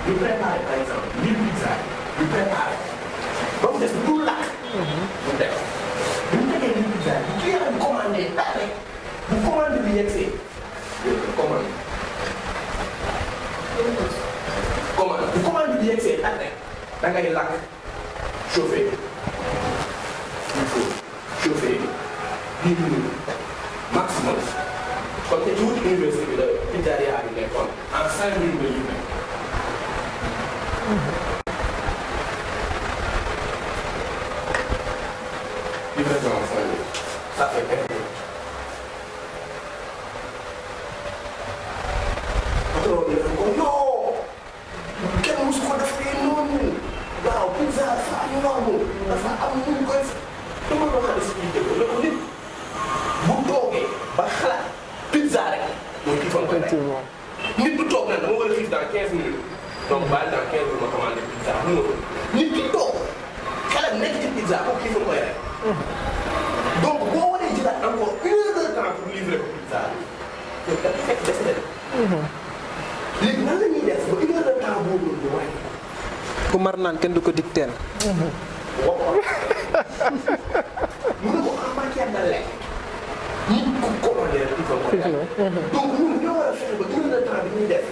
ñu préparé par exemple 1000 pizza ñu préparé ba mu des pour lakk. mu def bu ñu tegee 1000 pizza bu kii yaa ngi commandé tax rek bu commande bi yegsee commande bu commande bi yegsee tax rek da ngay lakk chauffé il faut chauffer 10 minutes maximum. Comme te ci wuti université bi la pizzeria bi nekkoon en 5 minutes la livré. Livraison en 5 minutes. Ça fait 20 minutes. Patron bi dafa ko non kenn musu ko defee noonu waaw pizza saa yu noonu dafa am nu ñu koy dama doon xam expliqué ko loolu nit bu toogee ba xalaat pizza rek mooy kii fa nga koy rek nit bu toog nag dama war a xiif dans 15 minutes donc baal dans 15 minutes ma commandé pizza xam nga nit ki toog xelam nekk ci pizza kooku kii fa nga koy rek donc boo waree jëlaat encore 1 heure de temps pour livrer ko pizza bi te dafa fekk des na léegi nan la ñuy def ba 1 heure de temps boobu du wàññi. ku mar naan kenn du ko digteel. mu ne ko en matière de lekk nit ku commandé rek il faut ko donc ñun ñoo war a fexe ba 1 heure de temps bi ñuy def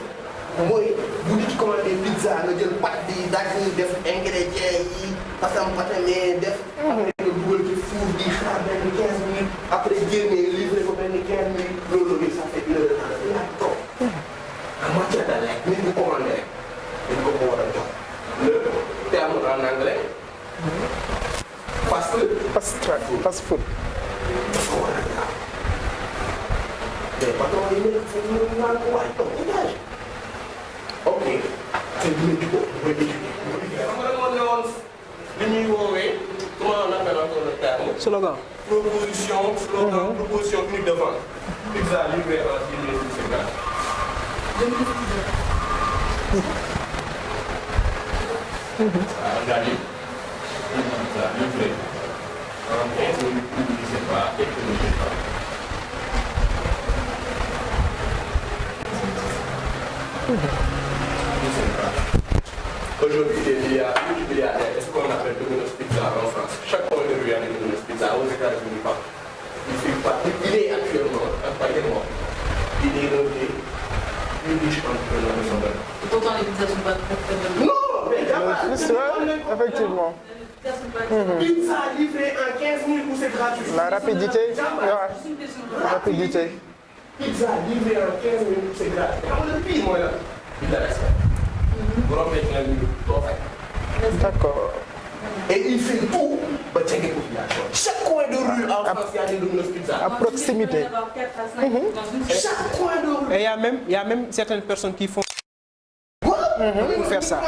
mooy bu nit commandé pizza nga jël pâte bi daal di def ingrédients yi pasam patame def. après nga dugal ci four bi xaar benn 15 minutes après génnee livré ko benn 15 minutes loolu ça fait 1 heure de temps dafa laaj toog en matière de lekk nit ku commandé rek dañ ko war a jox le terme en anglais. Fast food. Fast food. Mais patron yi nekk foofu ñu naan ko waaye toog étage. ok. te dina jubóo mooy étudier. xam nga moo ne woon li ñuy woowee comment on appelle encore le terme. slogan. proposition. slogan proposition unique de vente. pizza livré en 10 minutes c'est grave. waaw gars yi. pizza livré en 15 minutes publicité par technologie. Aujourd'hui, il y a une milliardaire, ce qu'on appelle Domino's Pizza en France. Chaque point de rue, il y a une Domino's Pizza. Aux États-Unis, pas. Il est actuellement, actuellement, il est revenu plus riche entrepreneur de son domaine. Pourtant, les pizzas sont pas très très bonnes. Non, mais Effectivement. Pizza livrée en 15 minutes où c'est gratuit. La rapidité. Rapidité. Pizza livrée en 15 minutes où c'est gratuit. Xam nga le pire mooy lan. Il a respect. Bu rombee 15 minutes doo fay. D'accord. Et il fait tout ba jege population. Chaque coin de rue en France, il y a des Domino's Pizza. À proximité. Chaque coin de rue. Et il y a même certaines personnes qui font pour faire ça.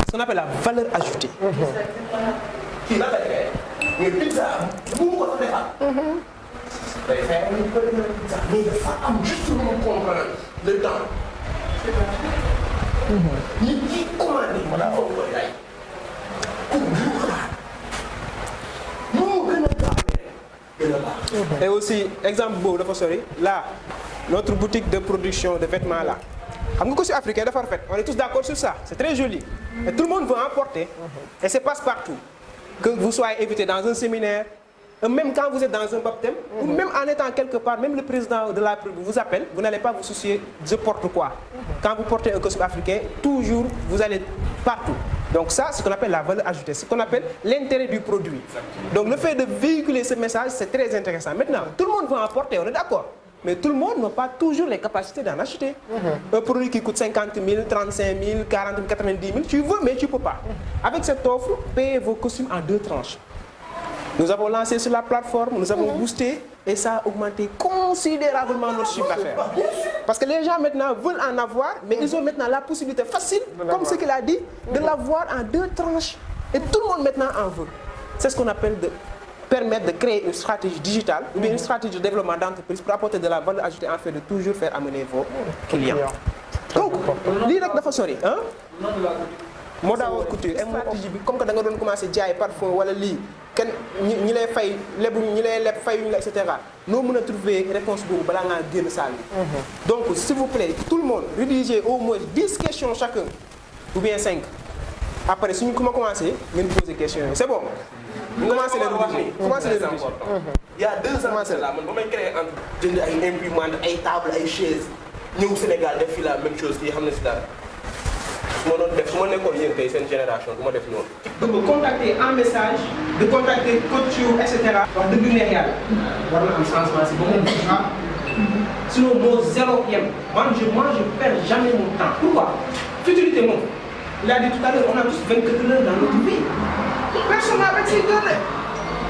Ce qu'on appelle la valeur ajoutée. Qui l'a fait? Mais pizza, vous ko defal. Day fay ñu ko defal pizza. Mais dafa am juste lu mu comprendre le temps. Nit ki commandé ma la ko day. Pour ñu xaar. Moo gën a gaawee gën a baax. Et aussi, exemple boobu dafa sori, là, notre boutique de production de vêtements là. xam nga ko si africain dafa rafet, on est tous d'accord sur ça, c'est très joli. Et tout le monde veut en porter. Et c'est passe-partout. Que vous soyez invité dans un séminaire, même quand vous êtes dans un baptême, ou même en étant quelque part, même le président de la République vous appelle, vous n'allez pas vous soucier je porte quoi. Quand vous portez un costume africain, toujours vous allez partout. Donc ça, c'est ce qu'on appelle la valeur ajoutée, c'est ce qu'on appelle l'intérêt du produit. Donc le fait de véhiculer ce message, c'est très intéressant. Maintenant, tout le monde veut en porter, on est d'accord. Mais tout le monde n'a pas toujours les capacités d'en acheter. Un produit qui coûte 50 000, 35 000, 40 000, 90 000, tu veux, mais tu ne peux pas. Avec cette offre, payez vos costumes en 2 tranches. Nous avons lancé sur la plateforme, nous avons boosté et ça a augmenté considérablement notre chiffre d'affaires. Parce que les gens maintenant veulent en avoir, mais ils ont maintenant la possibilité facile, comme ce qu'il a dit, de l'avoir en 2 tranches. Et tout le monde maintenant en veut. C'est ce qu'on appelle de permettre de créer une stratégie digitale ou bien une stratégie de développement d'entreprise pour apporter de la valeur ajoutée en fait de toujours faire amener vos clients. Donc, lii rek dafa sori hein? Mode haute couture et stratégie bi comme que da nga doon commencer jaay parfum wala lii kenn ñi lay fay lebu ñi lay leb fayuñ la et cetera noo mën a trouver réponse boobu balaa ngaa génn salle bi. donc s'il vous plaît tout le monde rédigez au moins 10 questions chacun ou bien 5 après suñu ma commencé ngeen poser questions yi c'est bon. ñu commencé leen rédiger commencé leen rédiger. il y a 2 ans là man ba may créé entre jënd ay imprimantes ay tables ay chaises ñëw Sénégal def fi la même chose kii xam na si dara su ma doon def su ma nekkoon yéen tey seen génération du ma def noonu. donc contacter en message de contacter coach et cetera. wax dëgg neex yàlla war na am changement si ba mu sinon moo zéro yem man je perds jamais mon temps. Pourquoi? Futilité moom il a dit tout à l'heure on a tous 24 heures dans notre vie. Personne n'a 26 heures.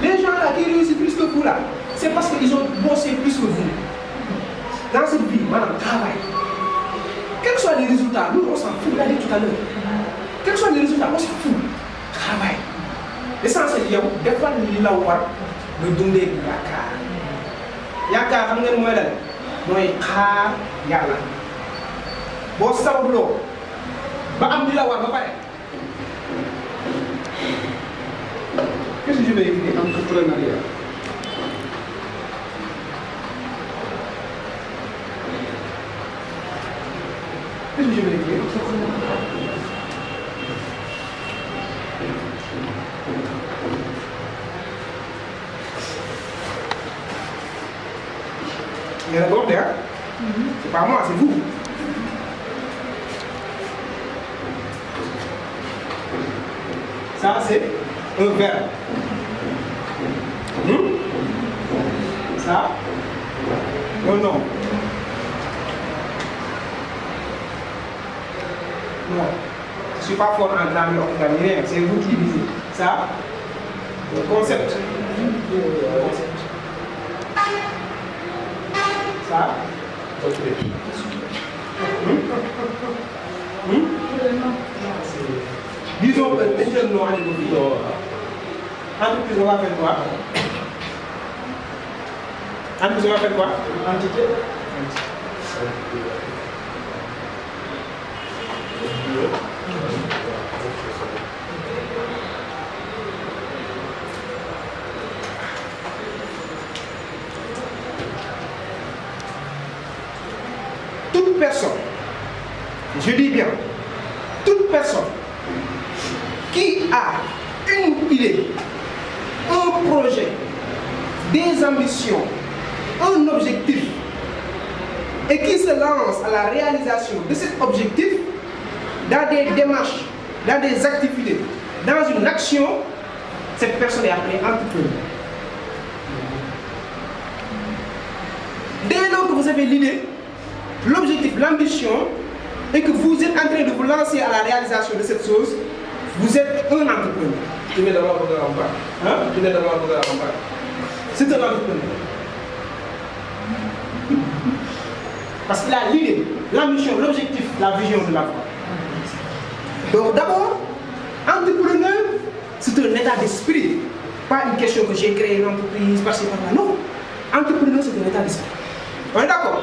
Les gens là qui réussissent plus que vous là c'est parce qu'ils ont bossé plus que vous. Dans cette vie maanaam travail. Quels que soient les résultats, nous on s'en fout, il a dit tout à l'heure. Quels que soient les résultats, on s'en fout. Travail. L'essentiel yow defal li la war nga dundee yaakaar. Yaakaar xam ngeen mooy lan mooy xaar yàlla. Boo sababloo ba am li la war ba pare. Qu'est-ce que je vais écrire? Entrepreneuriat. Qu'est-ce que je vais écrire? Il y en a d'autres, hein? C'est pas moi, c'est vous. Ça, c'est un verbe. Ça, un nom. Non, je ne suis pas fort en grammaire octogonale, c'est vous qui lisez. Ça, le concept. Ça, disons que maintenant, entreprise, on va faire quoi? Entreprise, on va faire quoi? Entité. Toute personne, je dis bien, toute personne qui a une idée, un projet, des ambitions, un objectif et qui se lance à la réalisation de cet objectif dans des démarches, dans des activités, dans une action, cette personne est appelée entrepreneur. Dès lors que vous avez l'idée, l'objectif, l'ambition, et que vous êtes en train de vous lancer à la réalisation de cette chose, vous êtes un entrepreneur. Tu n'es d'abord pour la Hein? Tu n'es d'abord pour la C'est un entrepreneur. Parce qu'il a l'idée, l'ambition, l'objectif, la vision de la vie. Donc d'abord, entrepreneur, c'est un état d'esprit. Pas une question que j'ai créé une entreprise, parce que par là. Non. Entrepreneur, c'est un état d'esprit. On est d'accord?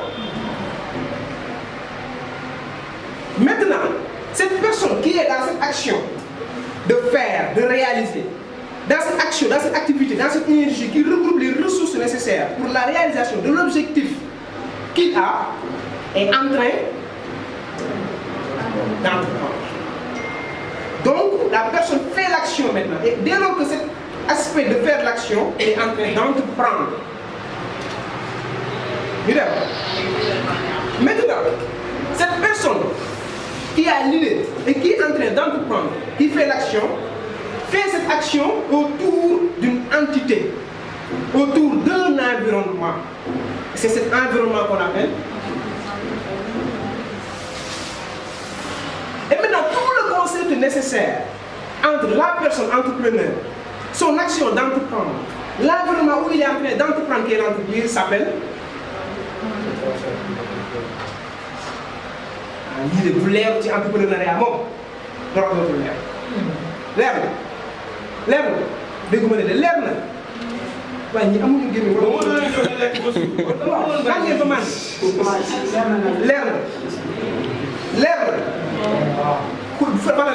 Maintenant, cette personne qui est dans cette action de faire, de réaliser, dans cette action, dans cette activité, dans cette énergie qui regroupe les ressources nécessaires pour la réalisation de l'objectif qu'il a, est en train d'entreprendre. Donc, la personne fait l'action maintenant. Et dès lors que cet aspect de faire l'action est en train d'entreprendre. Maintenant, cette personne qui a l'idée et qui est en train d'entreprendre, qui fait l'action, fait cette action autour d'une entité, autour d'un environnement. C'est cet environnement qu'on appelle. Et maintenant, tout le concept nécessaire entre la personne entrepreneur, son action d'entreprendre, l'environnement où il est en train d'entreprendre, qui est l'entreprise, s'appelle. lii de bu leeru ci entrepreneuriat moom dara dootul leer na dégguma ne de leer na waaye ñi amuñu génn wala xam ngeen ba man leer na ku fa la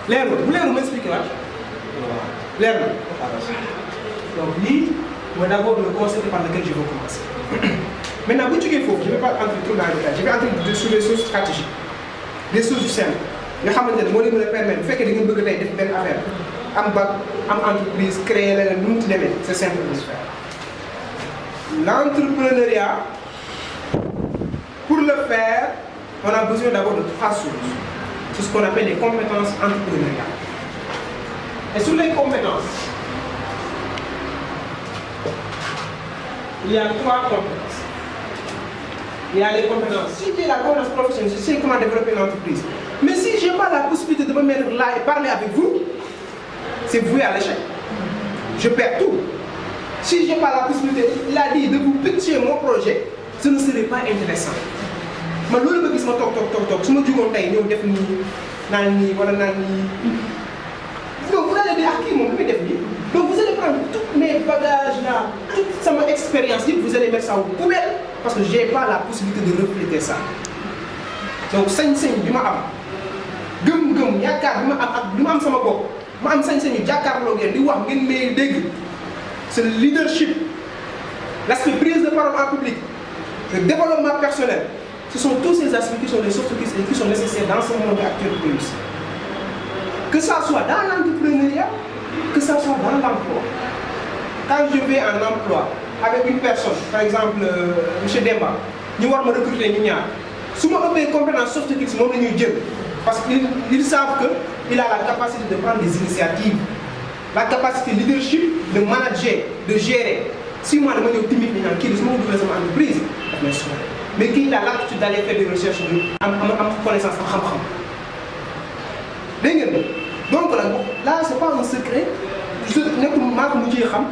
leer bu leeru ma expliqué waat leer na donc lii mooy d'abord le concept par lequel je veux commencer. Maintenant bu jógee foofu je vais pas entrer trop dans le détail je vais entrer sur les choses stratégiques des choses simples nga xamante ne moo leen mën a permettre bu fekkee da ngeen bëgg tey def benn affaire am bac am entreprise créer leneen nu mu ci demee c'est simple de se faire. L'entrepreneuriat, pour le faire, on a besoin d'abord de 3 choses. C'est ce qu'on appelle les compétences entrepreneuriales. Et sur les compétences, il y a 3 compétences. Il y a les compétences. Si j'ai la compétence professionnelle, je sais comment développer une entreprise. Mais si je n'ai pas la possibilité de me mettre là et parler avec vous, c'est voué à l'échec. Je perds tout. Si je n'ai pas la possibilité, il a dit de vous pitcher mon projet, ce ne serait pas intéressant. Mais loolu nga gis ma toog su ma jugoon tey ñëw def nii naan nii wala naan nii donc vous allez dire ah kii moom lu muy def nii donc vous allez prendre tous mes bagages là toute sama expérience yëpp vous allez mettre ça au poubelle parce que j'ai pas la possibilité de refléter ça donc sañ-sañ bi ma am gëm-gëm yaakaar bi ma am ak bi ma am sama bopp ma am sañ-sañu jàkkaarloo ngeen di wax ngeen may dégg c'est le leadership l'aspect prise de parole en public le développement personnel. Ce sont tous ces aspects qui sont les soft skills qui sont nécessaires dans ce monde actuel de réussir. Que ça soit dans l'entrepreneuriat, que ça soit dans l'emploi. Quand je vais en emploi avec une personne, par exemple M. Demba, nous allons recruter une ñaar. Si je ai une compétence soft skills, je vais les jël parce qu'ils savent qu'il a la capacité de prendre des initiatives, la capacité de leadership, de manager, de gérer. Si moi je suis timide, je suis une entreprise, mais qui a l'aptitude d'aller faire des recherches, am connaissance, am xam-xam. Dégg ngeen donc là c'est pas un secret nekkul maa ko mujjee xam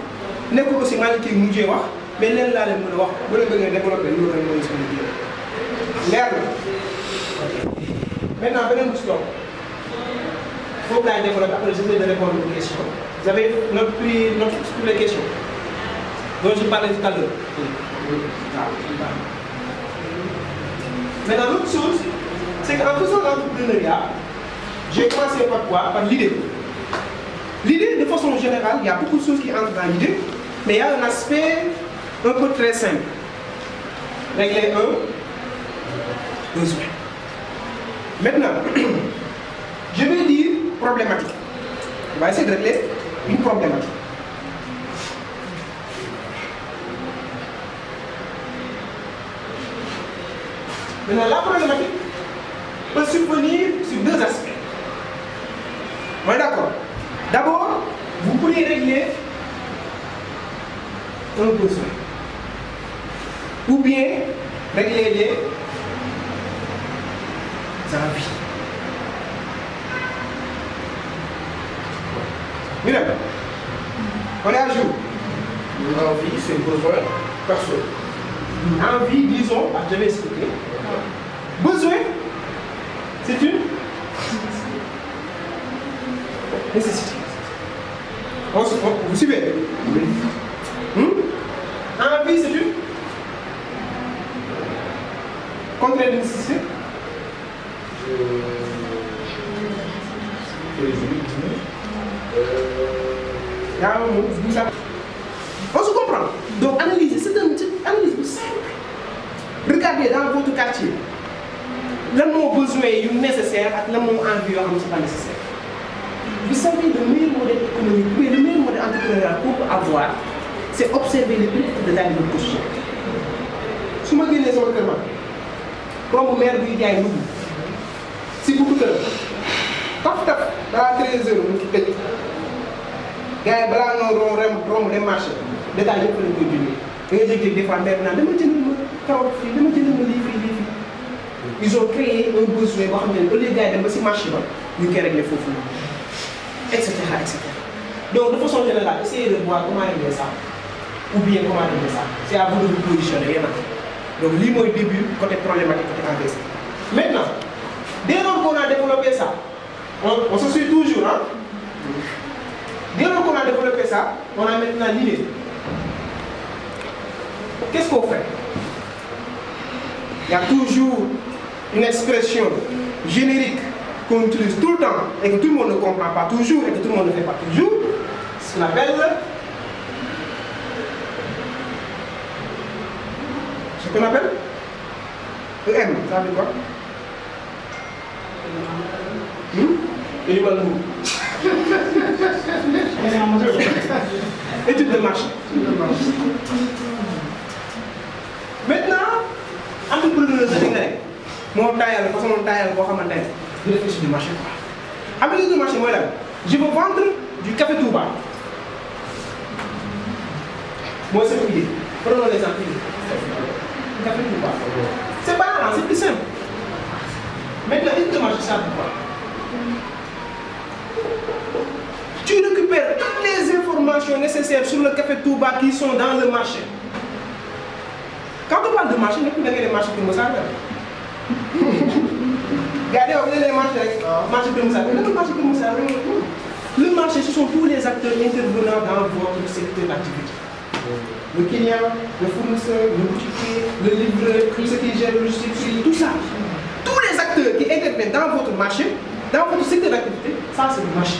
nekkul aussi maa ngi koy mujjee wax mais leen laa leen mën a wax bu leen bëggee développer loolu rek mooy suñu liggéey leer na maintenant beneen bu si toog foofu laay développer après je vais répondre aux questions vous avez notre toutes les questions dont je parlais tout à l'heure. Maintenant, l'autre chose, c'est qu'en faisant l'entrepreneuriat, j'ai commencé par quoi? Par l'idée. L'idée, de façon générale, il y a beaucoup de choses qui entrent dans l'idée, mais il y a un aspect un peu très simple. Régler un besoin. Maintenant, je vais dire problématique. On va essayer de régler une problématique. Maintenant, la problématique peut subvenir sur 2 aspects. On est d'accord? D'abord, vous pouvez régler un besoin. Ou bien régler des envies. Mira, on est à jour. Une envie, c'est un besoin perso. Une envie, disons, je vais expliquer. Besoin, c'est une nécessité. Vous suivez? Envie, c'est une contraire de nécessité. On se comprend. Donc, analyser, c'est une analyse simple. Regardez dans votre quartier. Le mot besoin est nécessaire et le mot envie n'est pas nécessaire. Vous savez, le meilleur modèle économique, mais le meilleur modèle entrepreneurial qu'on peut avoir, c'est observer les petits détails de notre quotidien. Si je me dis les autres, comme maire du Diaye Nougou, si vous voulez, taf taf, dans la 13 heures, nous sommes gars, nous avons des marchés, des détails de l'économie. Des fois, ils ont créé un besoin, les gars ils ont marché, ils ont réglé les faux, etc. Donc, de façon générale, essayez de voir comment régler ça, ou bien comment régler ça. C'est à vous de vous positionner. Donc, c'est le début, côté problématique, côté investi. Maintenant, dès lors qu'on a développé ça, on se suit toujours. Hein? Dès lors qu'on a développé ça, on a maintenant l'idée. Qu'est-ce qu'on fait? Il y a toujours une expression générique qu'on utilise tout le temps et que tout le monde ne comprend pas toujours et que tout le monde ne fait pas toujours. Ce qu'on appelle Ce qu'on appelle EM, ça veut dire quoi? Étude de marché. Maintenant, entrepreneur mon taille, façon mon taille, je réfléchis du marché. Avec du marché, moi là, je veux vendre du café Touba. Moi, c'est l'idée. Prenons l'exemple. Café Touba. C'est pas c'est plus simple. Maintenant, il te marche ça pourquoi? Tu récupères toutes les informations nécessaires sur le café Touba qui sont dans le marché. Quand on parle de marché, ne peut pas les marchés comme ça. Regardez, on les marchés, marché comme ça. Le marché, ce sont tous les acteurs intervenant dans votre secteur d'activité. Le client, le fournisseur, le boutiquier, le livreur, ceux qui gèrent le logistique, tout ça. Tous les acteurs qui interviennent dans votre marché, dans votre secteur d'activité, ça c'est le marché.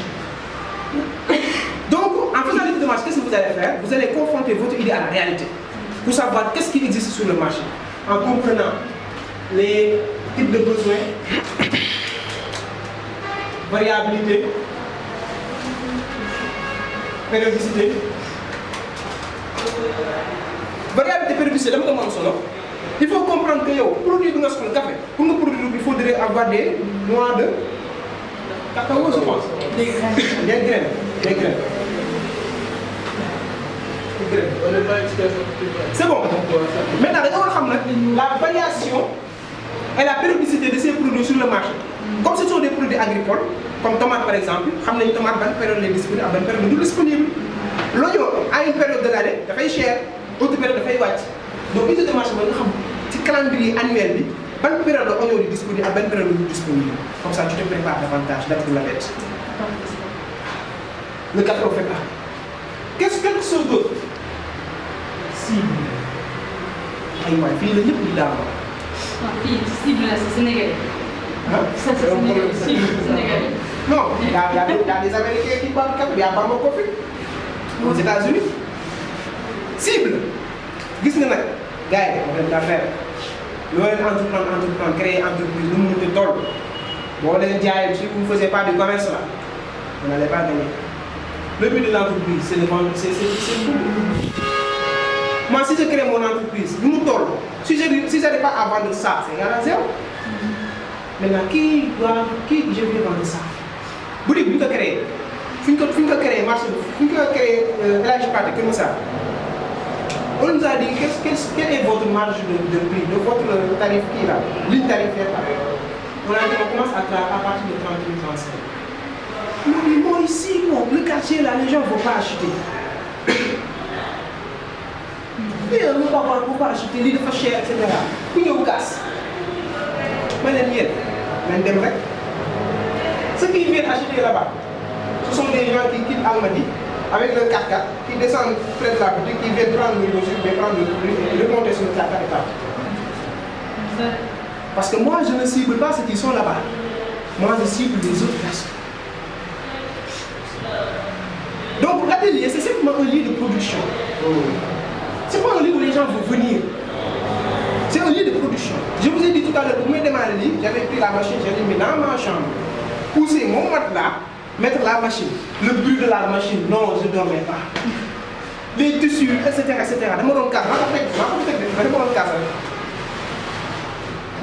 Donc, en faisant l'étude de marché, qu'est-ce que vous allez faire? Vous allez confronter votre idée à la réalité pour savoir qu'est-ce qui existe sur le marché en comprenant les types de besoins, variabilité, périodicité. Variabilité, périodicité, il faut comprendre que le produit de notre café, pour nous produire, il faudrait avoir des noix de cacao, je pense. Des graines. Des graines. C'est bon. Maintenant, la variation et la périodicité de ces produits sur le marché. Comme ce sont des produits agricoles, comme tomate par exemple, nous savons tomate à période est disponible, à une période disponible. L'oignon à une période de l'année, il fait cher, autre période il fait watch. Donc, il y a des marchés, le calendrier annuel, bonne période l'oignon est disponible, à bonne période est disponible. Comme ça, tu te prépares davantage d'être la bête. Le café au fait pas. Qu'est-ce quelque chose d'autre? Cible. Aïe, fille, le livre il a. Cible, c'est sénégalais. Hein? Ça, c'est sénégalais. Cible, sénégalais. Non, il y a des Américains qui boivent du café, il y a pas mon café. Aux États-Unis. Cible. Qu'est-ce que vous avez? Gars, on va faire. Nous allons entreprendre, créer une entreprise, nous monter tol. Bon, si vous ne faisiez pas de commerce là, vous n'allez pas gagner. Le but de l'entreprise, c'est de vendre, c'est moi, si je crée mon entreprise, nous tol. Si je n'arrive pas à vendre ça, c'est égal à zéro. Maintenant, qui je vais vendre ça? Vous dites, vous créez. Vous créez marché, vous créez l'élargissement, comme ça. On nous a dit, quelle est votre marge de prix, de votre tarif qui est là, ligne tarifaire là. On a dit, on commence à partir de 30 000, 35 000. Mais moi ici, le quartier là, les gens ne vont pas acheter. Et on ne va pas acheter, les gens cher, etc. Puis ils cassent. Ceux qui viennent acheter là-bas, ce sont des gens qui quittent Almadi avec le 4x4, qui descendent près de la boutique, qui viennent prendre le logique, prendre le produit et remonter sur le 4x4 et partir. Parce que moi, je ne cible pas ceux qui sont là-bas. Moi, je cible les autres personnes. Donc, l'atelier, c'est simplement un lieu de production. Ce n'est pas un lieu où les gens vont venir. C'est un lieu de production. Je vous ai dit tout à l'heure, pour me démarrer le livre, j'avais pris la machine, j'allais mis dans ma chambre, pousser mon matelas, mettre la machine. Le bruit de la machine, non, je ne dormais pas. Les tissus, etc.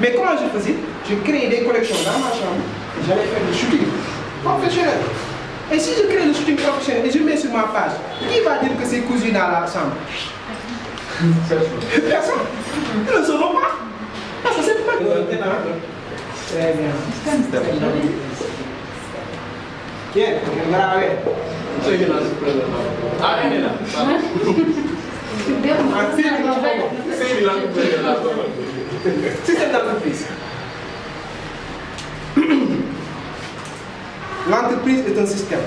Mais comment je faisais? Je créais des collections dans ma chambre, j'allais faire du shooting professionnel. Et si je crée le shooting professionnel et je mets sur ma page, qui va dire que c'est cousu dans la chambre? Personne. Ils ne sauront pas. Parce que c'est pas très bien. Bien, on va aller. Ah, elle est là. Système d'entreprise. L'entreprise est un système.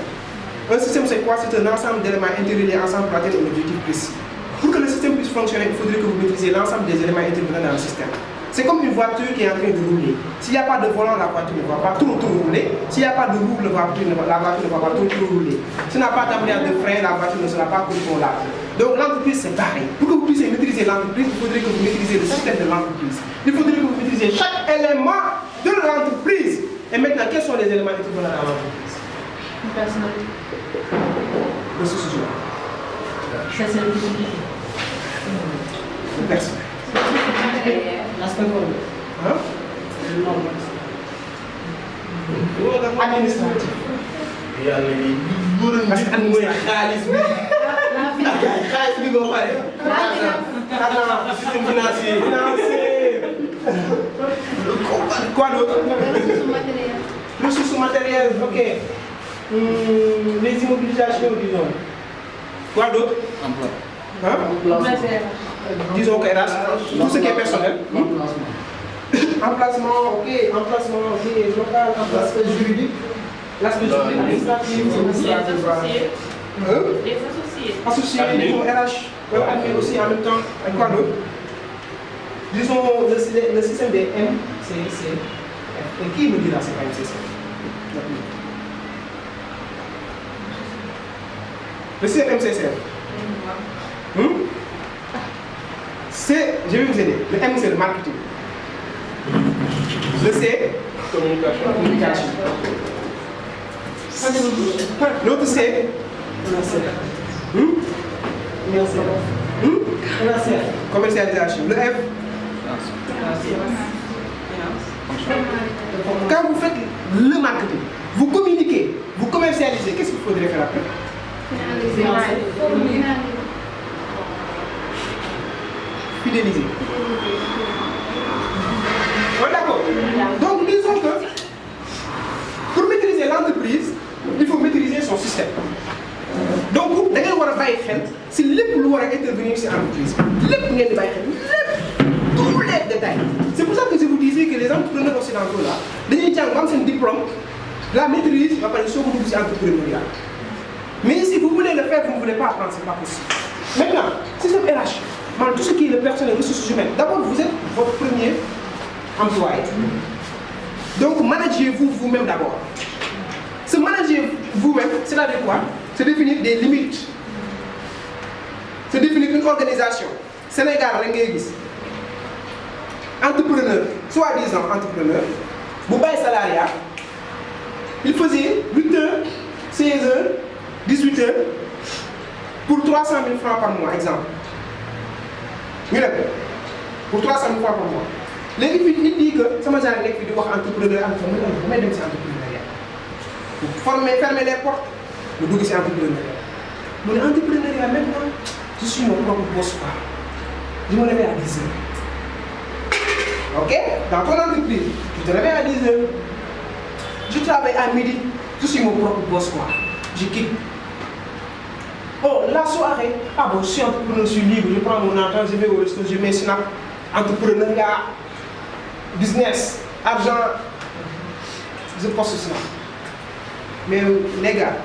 Un système, c'est quoi? C'est un ensemble d'éléments interreliés ensemble pour atteindre un objectif précis. Pour que le système puisse fonctionner, il faudrait que vous maîtrisiez l'ensemble des éléments intervenant dans le système. C'est comme une voiture qui est en train de rouler. S'il n'y a pas de volant, la voiture ne va pas trop rouler. S'il n'y a pas de roue, la voiture ne va pas trop rouler. S'il n'y a pas d'embrayage de frein, la voiture ne sera pas trop large. Donc l'entreprise c'est pareil. Pour que vous puissiez maîtriser l'entreprise, il faudrait que vous maîtrisiez le système de l'entreprise. Il faudrait que vous maîtrisiez chaque élément de l'entreprise. Et maintenant, quels sont les éléments équivalents dans l'entreprise? Une personnalité. Ressources humaines. Ça, c'est le plus compliqué. Une personne. L'aspect formel. Hein? Administratif. yàlla yi bu doon nit mooy xaalis bi. xaalis bi ba pare. système financier. Quoi d'autre? Ressources matérielles. Ressources matérielles, ok. Les immobilisations, disons. Quoi d'autre? Emploi. Hein? Disons que RH, tout ce qui est personnel. Emplacement, ok. Emplacement, ok. Local, L'aspect juridique. l'aspect juridique, administratif, Les associés. associé, disons RH, admin aussi en même temps. Et quoi d'autre? Disons le système des MCC. Et qui me dira c'est pas MCC? Le système MCC. C'est, je vais vous aider. Le M c'est le marketing. Le C, communication. L'autre C, commercialisation. Le F, quand vous faites le marketing, vous communiquez, vous commercialisez, qu'est-ce qu'il faudrait faire après? Fidéliser. Ouais, d'accord. Donc disons que pour maîtriser l'entreprise, il faut maîtriser son système. Donc vous devez c'est lépp lu war a intervenir ci entreprise lépp ngeen di bàyyi xel lépp tous les détails. C'est pour ça que je vous disais que les entrepreneurs occidentaux là dañuy jàng ba am seen diplôme la maîtrise ba pare soo ko dugg ci entrepreneuriat. Mais si vous voulez le faire, vous ne voulez pas apprendre, c'est pas possible. Maintenant, système RH, tout ce qui est le personnel, les ressources humaines, d'abord vous êtes votre premier employé. Donc managez-vous vous-même d'abord. Se manager vous-même, c'est-à-dire quoi? C'est définir des limites. C'est définir une organisation. Sénégal, entrepreneur, soi-disant entrepreneur, vous payez salariat, il faisait 8 heures, 16 heures, 18 heures pour 300 000 francs par mois, exemple. Pour 300 000 francs par mois. Il dit que ça m'a jamais dit entrepreneur, former, fermer les portes, nous devons c'est entrepreneuriat. Mon entrepreneuriat maintenant, je suis mon propre boss. Je me réveille à 10 heures. Ok? Dans ton entreprise, tu te réveilles à 10 heures. Je travaille à midi, je suis mon propre boss. Je quitte. Oh, la soirée, ah bon, je suis entrepreneur, je suis libre, je prends mon argent, je vais au resto, je mets snap, entrepreneuriat, business, argent, je poste cela. Mais les gars,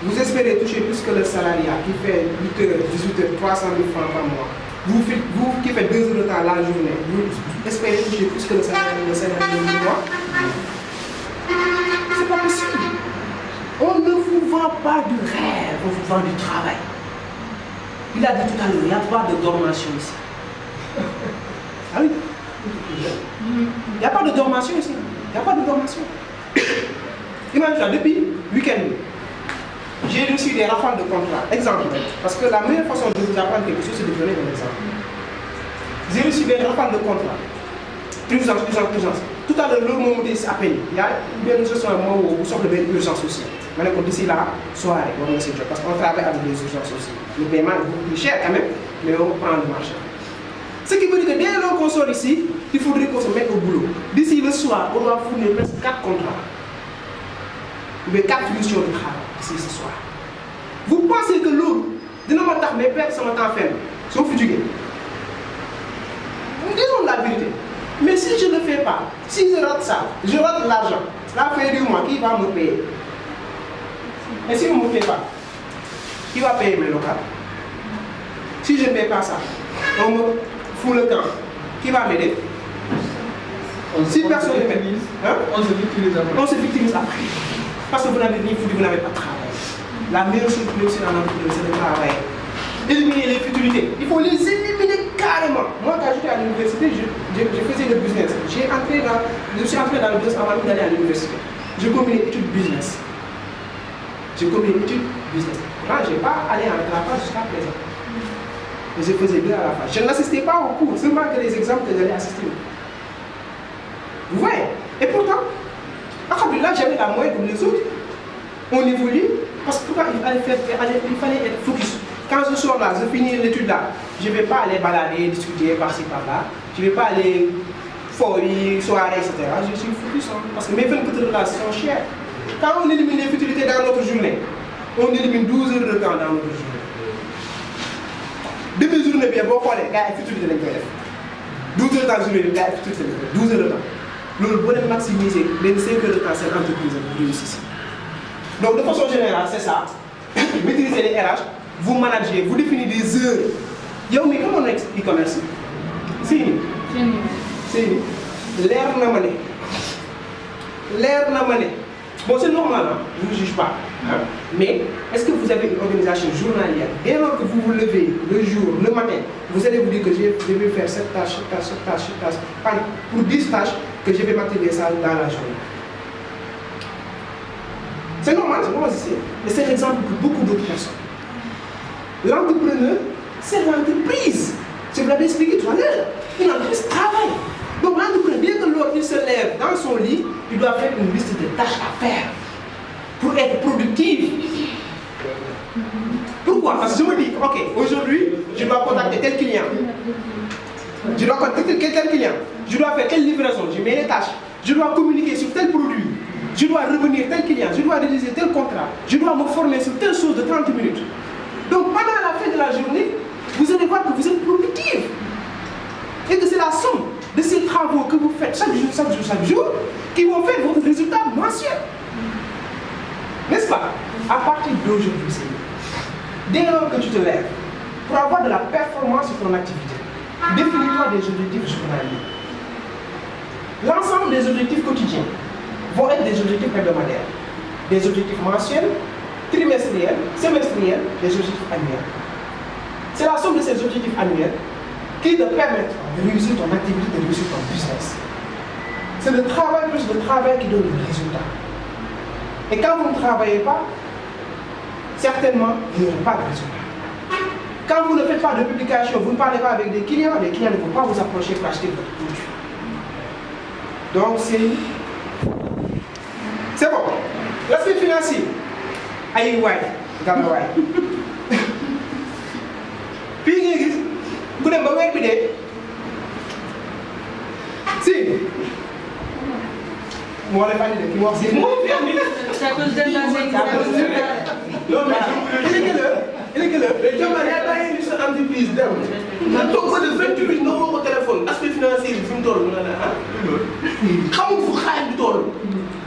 vous espérez toucher plus que le salariat qui fait 8 heures, 18 heures, 300 000 francs par mois. Vous qui faites 2 heures de temps la journée, vous espérez toucher plus que le salariat du mois. C'est pas possible. On ne vous vend pas du rêve, on vous vend du travail. Il a dit tout à l'heure, il n'y a pas de dormation ici. Ah oui? Il n'y a pas de dormation ici. Il n'y a pas de dormation. Imagine, depuis le week-end, j'ai reçu des rafales de contrats. Exemple, parce que la meilleure façon de vous apprendre quelque chose, c'est de donner un exemple. J'ai reçu des rafales de contrats. Urgence. Tout à l'heure, le moment où c'est à peine, il y a une chose un moment où vous sortez de l'urgence aussi. Maintenant, d'ici là, soirée, on va essayer de parce qu'on travaille avec des urgences aussi. Le paiement est beaucoup plus cher quand même, mais on prend le marché. Ce qui veut dire que dès lors qu'on sort ici, il faudrait qu'on se mette au boulot. D'ici le soir, on doit fournir presque 4 contrats. Mais 4 finitions de travail d'ici ce soir. Vous pensez que l'autre, de nos matins, mes pères sont en train de faire, sont fatigués. Disons la vérité. Mais si je ne le fais pas, si je rate ça, je rate l'argent, la fin du mois, qui va me payer? Et si vous ne me payez pas, qui va payer mes locales? Si je ne paye pas ça, on me fout le camp, qui va m'aider? Si personne ne m'aide, on se victimise après. Parce que vous n'avez rien foutu, vous n'avez pas travaillé. La meilleure chose pour réussir dans l'entreprise, c'est de travailler. éliminer les futilités. Il faut les éliminer carrément. Moi, quand j'étais à l'université, je faisais le business. Je suis entré dans le business avant d'aller à l'université. Je combinais études business. Je n'ai pas allé en rattrapage jusqu'à présent. Mais je faisais bien à la fin. Je n'assistais pas au cours, seulement que les exemples que j'allais assister. Vous voyez? Et pourtant, là, j'avais la moyenne comme les autres. On évolue parce que pourquoi il fallait être focus. Quand je sors là, je finis l'étude là, je ne vais pas aller balader, discuter par-ci par-là. Je ne vais pas aller folie, soirée, etc. Je suis focus parce que mes 24 heures là sont chères. Quand on élimine les futilités dans notre journée, on élimine 12 heures de temps dans notre journée. Demi-journée bien, bon, les gars, il futilité lañ koy def 12 heures de temps journée, gars, il futilité lañ koy def 12 heures de temps. Loolu boo leen maximiser leen 5 heures de temps seen entreprise vous réussissez. Donc de façon générale, c'est ça. Maîtriser les RH, vous managez, vous définissez des heures. Yow mi comment on est e-commerce? C'est l'air na ma ne. Bon, c'est normal, hein? Je ne vous juge pas. Hein? Mais est-ce que vous avez une organisation journalière? Dès lors que vous vous levez le jour, le matin, vous allez vous dire que je vais faire cette tâche, pour 10 tâches, que je vais m'activer ça dans la journée. C'est normal, c'est normal ici. Mais c'est l'exemple pour beaucoup d'autres personnes. L'entrepreneur, c'est l'entreprise. Je vous l'avais expliqué tout à l'heure. Une entreprise travaille. Donc l'entrepreneur, bien que l'autre il se lève dans son lit, il doit faire une liste de tâches à faire pour être productif. Pourquoi? Parce que je me dis, ok, aujourd'hui, je dois contacter tel client. Je dois contacter tel client. Je dois faire telle livraison. Je mets les tâches. Je dois communiquer sur tel produit. Je dois revenir tel client. Je dois réaliser tel contrat. Je dois me former sur telle chose de 30 minutes. Donc pendant la fin de la journée, vous allez voir que vous êtes productif. Et que c'est la somme de ces travaux que vous faites chaque jour, qui vont faire votre résultat mensuel. N'est-ce pas? À partir d'aujourd'hui, dès lors que tu te lèves, pour avoir de la performance sur ton activité, définis-toi des objectifs journaliers. L'ensemble des objectifs quotidiens vont être des objectifs hebdomadaires, des objectifs mensuels, trimestriels, semestriels, des objectifs annuels. C'est la somme de ces objectifs annuels qui te permettent de réussir ton activité, de réussir ton business. C'est le travail plus le travail qui donne le résultat. Et quand vous ne travaillez pas, certainement, vous n'aurez pas de résultat. Quand vous ne faites pas de publication, vous ne parlez pas avec des clients ne vont pas vous approcher pour acheter votre produit. Donc c'est bon. L'aspect financier. Aïe, ouais, gamme, ouais. Puis, vous n'avez pas oublié. Si. Moi, les familles qui m'ont dit, c'est à cause de la non, mais il est que l'heure. Les gens n'ont pas eu cette entreprise d'âme. Donc, le 28 non au téléphone, aspect financier, il faut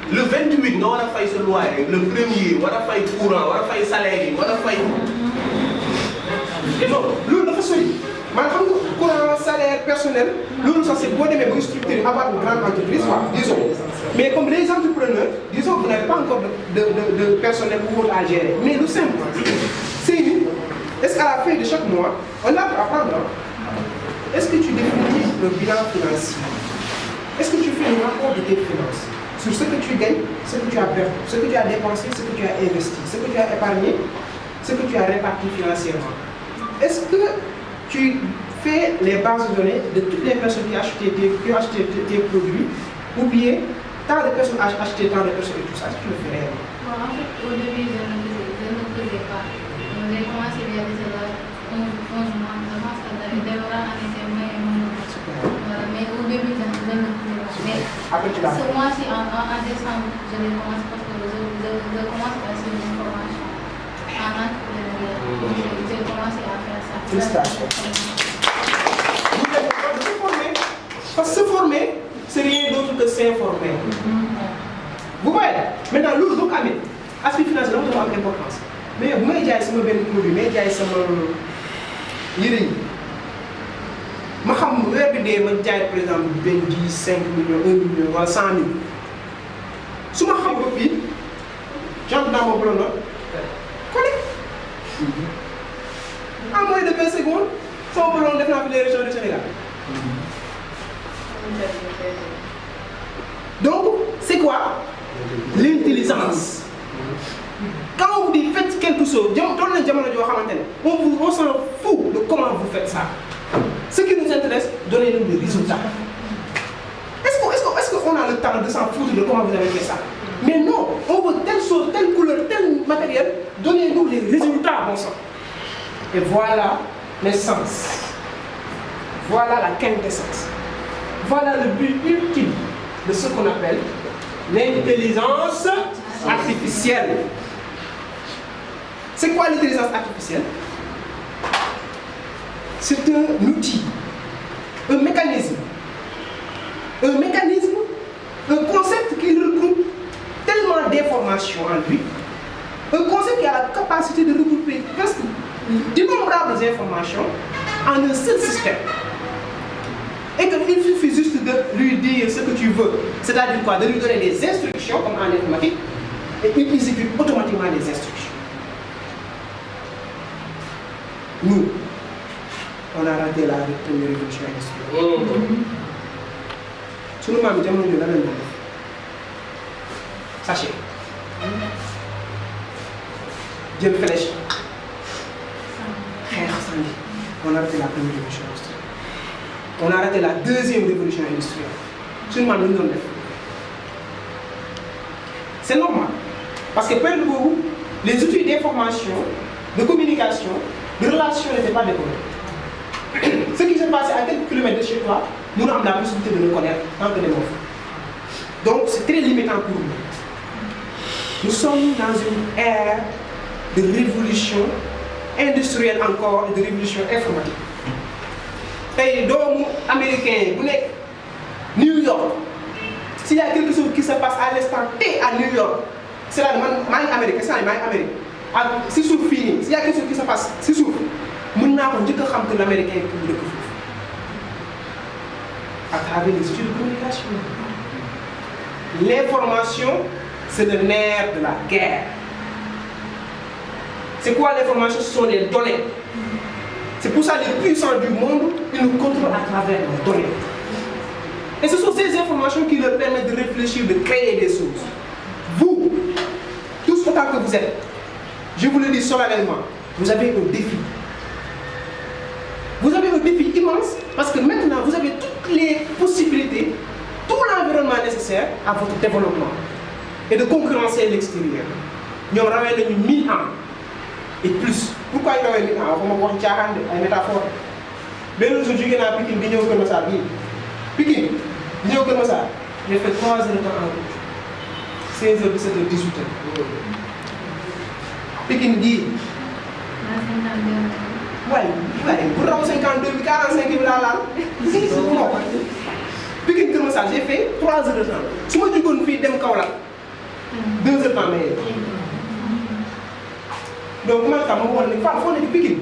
le 28, on va faire ce loyer, le premier, on va faire courant, on va faire salaire, on va faire. Non, nous, nous faisons. Maintenant, courant, salaire, personnel, nous, ça c'est bon, mais vous structurez avoir une grande entreprise, disons. Mais comme les entrepreneurs, disons que vous n'avez pas encore de personnel pour à gérer. Mais nous sommes. C'est nous. Est-ce qu'à la fin de chaque mois, on a à apprendre? Est-ce que tu définis le bilan financier? Est-ce que tu fais un rapport de tes finances sur ce que tu gagnes, ce que tu as perdu, ce que tu as dépensé, ce que tu as investi, ce que tu as épargné, ce que tu as réparti financièrement? Est-ce que tu fais les bases de données de toutes les personnes qui ont acheté tes produits, ou bien tant de personnes ont acheté tant de personnes et tout ça? Est-ce que tu le fais réellement? Bon, en fait, au début, je ne faisais pas. J'ai commencé à réaliser là 11 mois avant, ça démarra en été, mais au début, je ne faisais pas. Mais ce mois-ci, en décembre, je l'ai commencé parce que je commence à faire une formation en entrepreneuriat. J'ai commencé à faire ça. Félicitations. Vous n'avez pas de se former. Parce que se former, c'est rien d'autre que s'informer. Vous voyez? Maintenant, l'autre, donc, aspect financier, c'est une importance. Mais vous m'avez dit que c'est un produit, mais je suis un ma xam weer bi dee ma jaay par exemple 10, 5 millions, 1 million wala 100 000 su ma xam ko fii j'entre dans mon bloc-notes collé En moins de 20 secondes, sans problème, def naa fi les régions du Sénégal. Donc, c'est quoi? L'intelligence. Quand vous dites faites quelque chose, on s'en fout de comment vous faites ça. Ce qui nous intéresse, donnez-nous des résultats. Est-ce qu'on a le temps de s'en foutre de comment vous avez fait ça? Mais non, on veut telle chose, telle couleur, tel matériel, donnez-nous les résultats, bon sang. Et voilà l'essence. Voilà la quintessence. Voilà le but ultime de ce qu'on appelle l'intelligence artificielle. C'est quoi l'intelligence artificielle? C'est un outil, un mécanisme, un concept qui regroupe tellement d'informations en lui, un concept qui a la capacité de regrouper presque d'innombrables informations en un seul système. Et qu'il suffit juste de lui dire ce que tu veux, c'est-à-dire quoi? De lui donner des instructions, comme en informatique, et il exécute automatiquement des instructions. Nous, on a raté la première révolution industrielle. Sur nous, nous avons dit sachez, Dieu flèche, on a raté la première révolution industrielle. On a raté la deuxième révolution industrielle. Sur nous, nous avons c'est normal. Parce que les outils d'information, de communication, de relations n'étaient pas développés. Ce qui s'est passé à quelques kilomètres de chez toi, nous avons la possibilité de le connaître tant que des morts. Donc c'est très limitant pour nous. Nous sommes dans une ère de révolution industrielle encore et de révolution informatique. Et donc, Américains, vous êtes New York. S'il y a quelque chose qui se passe à l'instant T à New York, c'est là, je Amérique, c'est là, Amérique. Si souffre fini, s'il y a quelque chose qui se passe, si souffre, je peux dire que l'Américain est plus de à travers les outils de communication. L'information, c'est le nerf de la guerre. C'est quoi l'information? Ce sont les données. C'est pour ça que les puissants du monde, ils nous contrôlent à travers les données. Et ce sont ces informations qui leur permettent de réfléchir, de créer des choses. Vous, tous autant que vous êtes, je vous le dis solennellement, vous avez un défi. Vous avez un défi immense parce que maintenant vous avez toutes les possibilités, tout l'environnement nécessaire à votre développement et de concurrencer l'extérieur. Nous avons 1000 ans et plus. Pourquoi il y a 1000 ans? On va voir une métaphore. Mais nous aujourd'hui, on a Pékin, on a comme ça. Pékin, on a comme ça. J'ai fait 3 heures de temps en route. 16 h, 17 h, 18 h. Pékin dit. Ouais, pour 52, 45 000 là. Pékin comme ça, j'ai fait 3 heures de temps. Si je dis que je fais 2 heures de temps. Donc, je suis en Pékin.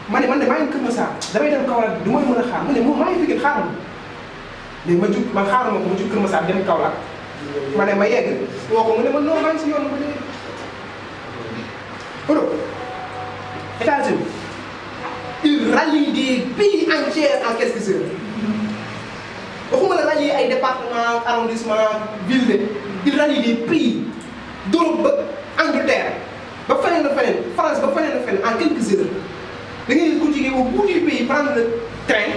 Je suis comme ça. Je vais dem Kaolack du ma mën a xaar mu ne moom maa ngi Pikine xaaral ma léegi ma jug ma xaaral ma ko ma jug Kër Masar dem Kaolack ma ne ma yegg woo ko mu ne ma non maa ngi si yoon ba léegi. Europe, États-Unis, ils rallient des pays entiers en quelques heures. Waxuma la rallier ay département, arrondissement, ville, ils rallient des pays d'Europe ba Angleterre ba feneen France ba feneen en quelques heures. Da ngay continuer au bout du pays prendre le train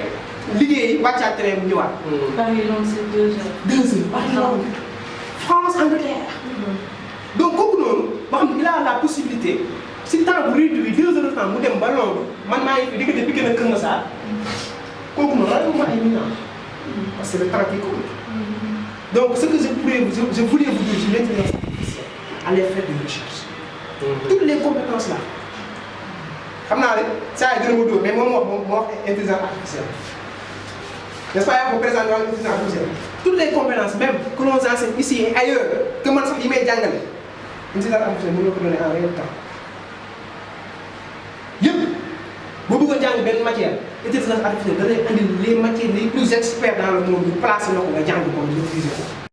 liggéey wàccaat train bu ñëwaat. Paris donc c'est 2 heures. 2 heures par exemple. France Angleterre. Donc kooku noonu ba xam ne il a la possibilité si temps bu réduit 2 heures de temps mu dem ba Londres man maa ngi fi diggante Pikine ak Kër Massar kooku noonu la ma ay minutes parce que c'est le temps qui compte. Donc ce que je voulais vous dire sur l'intelligence artificielle, allez faire des recherches. Toutes les compétences là. xam naa ne saa yi gën a ma dóor mais moom moo wax intelligence artificielle. N'est-ce pas, il faut présenter l'intelligence artificielle. Toutes les compétences, même que l'on enseigne ici et ailleurs, que moi je mets dans l'intelligence artificielle, nous le donner en réel temps. Yep. Si vous voulez une matière, l'intelligence artificielle, vous les matières les plus experts dans le monde, vous placez le pour maîtriser.